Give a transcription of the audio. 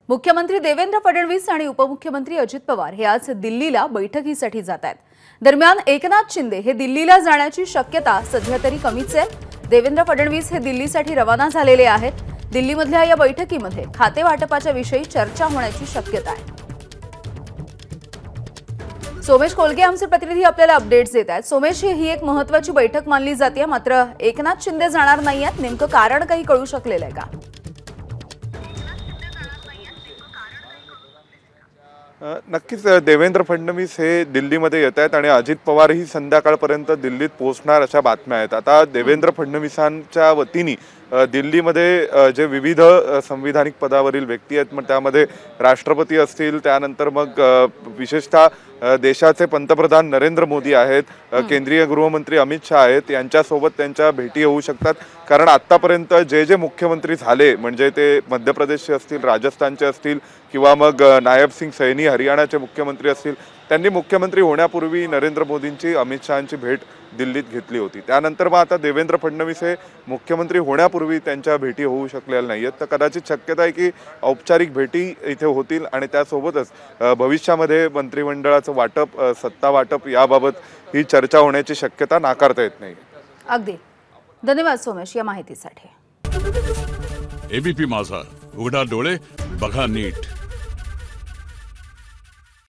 मुख्यमंत्री देवेंद्र फडणवीस आणि उपमुख्यमंत्री अजित पवार हे आज दिल्लीला बैठकीसाठी जात आहेत। दरम्यान एकनाथ शिंदे हे दिल्लीला जाण्याची शक्यता सध्या तरी कमीच आहे। देवेंद्र फडणवीस हे दिल्लीसाठी रवाना झालेले आहेत। दिल्लीमधल्या या बैठकीमध्ये खाते वाटपाच्या विषयी चर्चा होण्याची शक्यता आहे। सोमेश कोलगे आमचे प्रतिनिधी आपल्याला अपडेट्स देत आहेत। सोमेश, ही एक महत्त्वाची बैठक मानली जाते, मात्र एकनाथ शिंदे जाणार नाहीयेत, नेमकं कारण काही कळू शकलेलं आहे का? नक्कीच देवेंद्र फडणवीस हे दिल्लीमध्ये येत आहेत आणि अजित पवारही संध्याकाळपर्यंत दिल्लीत पोहोचणार अशा बातम्या आहेत। आता देवेंद्र फडणवीसांच्या वतीने दिल्लीमध्ये जे विविध संविधानिक पदावरील व्यक्ती आहेत, मग त्यामध्ये राष्ट्रपती असतील, त्यानंतर मग विशेषतः देशाचे पंतप्रधान नरेंद्र मोदी आहेत, केंद्रीय गृहमंत्री अमित शाह आहेत, यांच्यासोबत त्यांच्या भेटी होऊ शकतात। कारण आतापर्यंत जे मुख्यमंत्री झाले, म्हणजे ते मध्य प्रदेशचे असतील, राजस्थानचे असतील किंवा मग नायब सिंग सैनी हरियाणाचे मुख्यमंत्री असतील, त्यांनी मुख्यमंत्री होण्यापूर्वी नरेंद्र मोदींची अमित शहांची भेट दिल्लीत घेतली होती। त्यानंतर मग आता देवेंद्र फडणवीस हे मुख्यमंत्री होण्यापूर्वी त्यांच्या भेटी होऊ शकलेल्या नाहीत, तर कदाचित शक्यता आहे की औपचारिक भेटी इथे होतील आणि त्यासोबतच भविष्यामध्ये मंत्रिमंडळाचं वाटप, सत्ता वाटप याबाबत ही चर्चा होण्याची शक्यता नाकारता येत नाही। अगदी धन्यवाद सोमेश या माहितीसाठी। एबीपी माझा, उघडा डोळे बघा नीट।